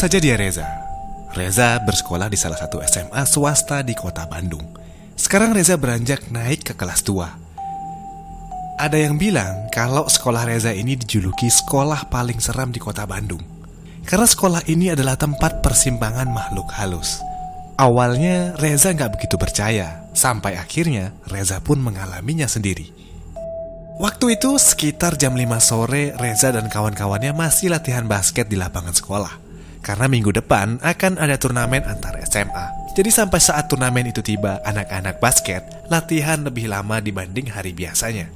saja dia Reza. Reza bersekolah di salah satu SMA swasta di kota Bandung. Sekarang Reza beranjak naik ke kelas 2. Ada yang bilang kalau sekolah Reza ini dijuluki sekolah paling seram di kota Bandung, karena sekolah ini adalah tempat persimpangan makhluk halus. Awalnya Reza gak begitu percaya, sampai akhirnya Reza pun mengalaminya sendiri. Waktu itu sekitar jam 5 sore, Reza dan kawan-kawannya masih latihan basket di lapangan sekolah, karena minggu depan akan ada turnamen antar SMA. Jadi sampai saat turnamen itu tiba, anak-anak basket latihan lebih lama dibanding hari biasanya.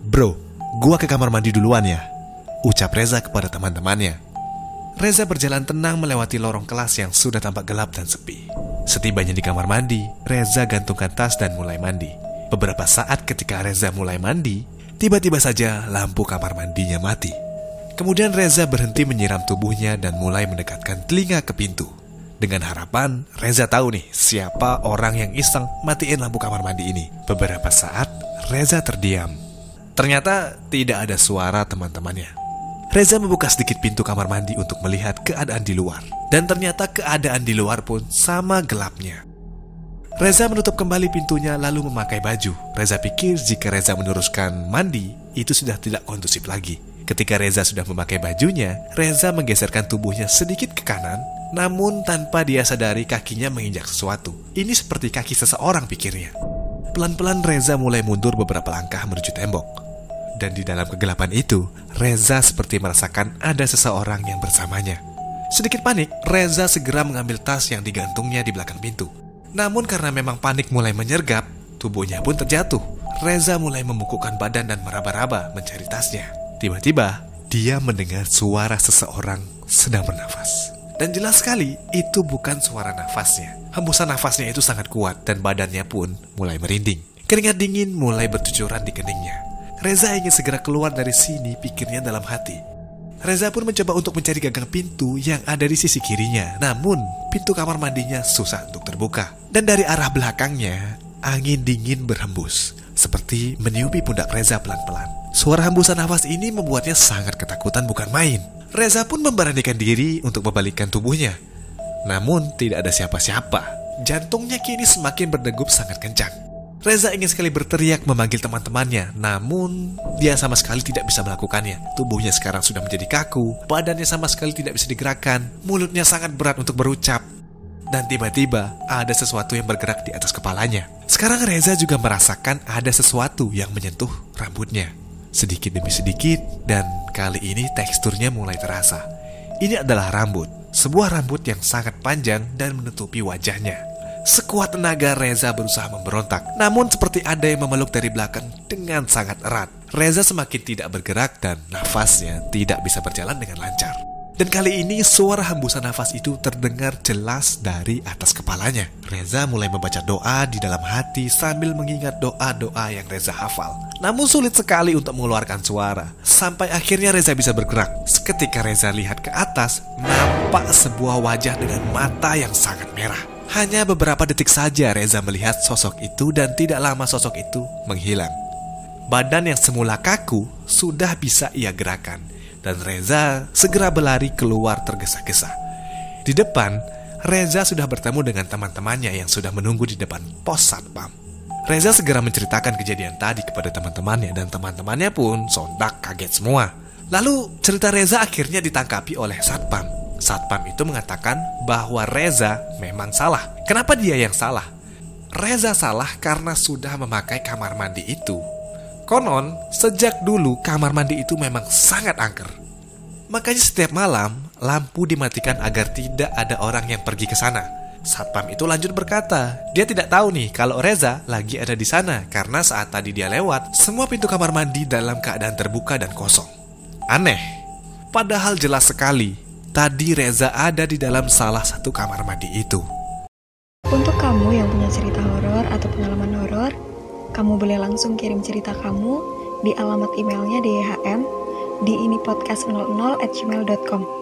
"Bro, gua ke kamar mandi duluan ya," ucap Reza kepada teman-temannya. Reza berjalan tenang melewati lorong kelas yang sudah tampak gelap dan sepi. Setibanya di kamar mandi, Reza gantungkan tas dan mulai mandi. Beberapa saat ketika Reza mulai mandi, tiba-tiba saja lampu kamar mandinya mati. Kemudian Reza berhenti menyiram tubuhnya dan mulai mendekatkan telinga ke pintu. Dengan harapan, Reza tahu nih siapa orang yang iseng matiin lampu kamar mandi ini. Beberapa saat, Reza terdiam. Ternyata tidak ada suara teman-temannya. Reza membuka sedikit pintu kamar mandi untuk melihat keadaan di luar. Dan ternyata keadaan di luar pun sama gelapnya. Reza menutup kembali pintunya lalu memakai baju. Reza pikir jika Reza meneruskan mandi, itu sudah tidak kondusif lagi. Ketika Reza sudah memakai bajunya, Reza menggeserkan tubuhnya sedikit ke kanan, namun tanpa dia sadari kakinya menginjak sesuatu. Ini seperti kaki seseorang, pikirnya. Pelan-pelan Reza mulai mundur beberapa langkah menuju tembok. Dan di dalam kegelapan itu, Reza seperti merasakan ada seseorang yang bersamanya. Sedikit panik, Reza segera mengambil tas yang digantungnya di belakang pintu. Namun karena memang panik mulai menyergap, tubuhnya pun terjatuh. Reza mulai membungkukkan badan dan meraba-raba mencari tasnya. Tiba-tiba, dia mendengar suara seseorang sedang bernafas. Dan jelas sekali, itu bukan suara nafasnya. Hembusan nafasnya itu sangat kuat dan badannya pun mulai merinding. Keringat dingin mulai bercucuran di keningnya. Reza ingin segera keluar dari sini, pikirnya dalam hati. Reza pun mencoba untuk mencari gagang pintu yang ada di sisi kirinya. Namun, pintu kamar mandinya susah untuk terbuka. Dan dari arah belakangnya, angin dingin berhembus, seperti meniupi pundak Reza pelan-pelan. Suara hembusan nafas ini membuatnya sangat ketakutan bukan main. Reza pun memberanikan diri untuk membalikkan tubuhnya. Namun, tidak ada siapa-siapa. Jantungnya kini semakin berdegup sangat kencang. Reza ingin sekali berteriak memanggil teman-temannya, namun dia sama sekali tidak bisa melakukannya. Tubuhnya sekarang sudah menjadi kaku, badannya sama sekali tidak bisa digerakkan, mulutnya sangat berat untuk berucap. Dan tiba-tiba ada sesuatu yang bergerak di atas kepalanya. Sekarang Reza juga merasakan ada sesuatu yang menyentuh rambutnya. Sedikit demi sedikit, dan kali ini teksturnya mulai terasa. Ini adalah rambut, sebuah rambut yang sangat panjang dan menutupi wajahnya. Sekuat tenaga Reza berusaha memberontak, namun seperti ada yang memeluk dari belakang dengan sangat erat. Reza semakin tidak bergerak dan nafasnya tidak bisa berjalan dengan lancar. Dan kali ini suara hembusan nafas itu terdengar jelas dari atas kepalanya. Reza mulai membaca doa di dalam hati sambil mengingat doa-doa yang Reza hafal. Namun sulit sekali untuk mengeluarkan suara. Sampai akhirnya Reza bisa bergerak. Seketika Reza lihat ke atas, nampak sebuah wajah dengan mata yang sangat merah. Hanya beberapa detik saja Reza melihat sosok itu dan tidak lama sosok itu menghilang. Badan yang semula kaku sudah bisa ia gerakan dan Reza segera berlari keluar tergesa-gesa. Di depan, Reza sudah bertemu dengan teman-temannya yang sudah menunggu di depan pos satpam. Reza segera menceritakan kejadian tadi kepada teman-temannya dan teman-temannya pun sontak kaget semua. Lalu cerita Reza akhirnya ditangkapi oleh satpam. Satpam itu mengatakan bahwa Reza memang salah. Kenapa dia yang salah? Reza salah karena sudah memakai kamar mandi itu. Konon, sejak dulu kamar mandi itu memang sangat angker. Makanya setiap malam, lampu dimatikan agar tidak ada orang yang pergi ke sana. Satpam itu lanjut berkata, dia tidak tahu nih kalau Reza lagi ada di sana karena saat tadi dia lewat, semua pintu kamar mandi dalam keadaan terbuka dan kosong. Aneh, padahal jelas sekali tadi Reza ada di dalam salah satu kamar mandi itu. Untuk kamu yang punya cerita horor atau pengalaman horor, kamu boleh langsung kirim cerita kamu di alamat emailnya DHM di inipodcast00@gmail.com.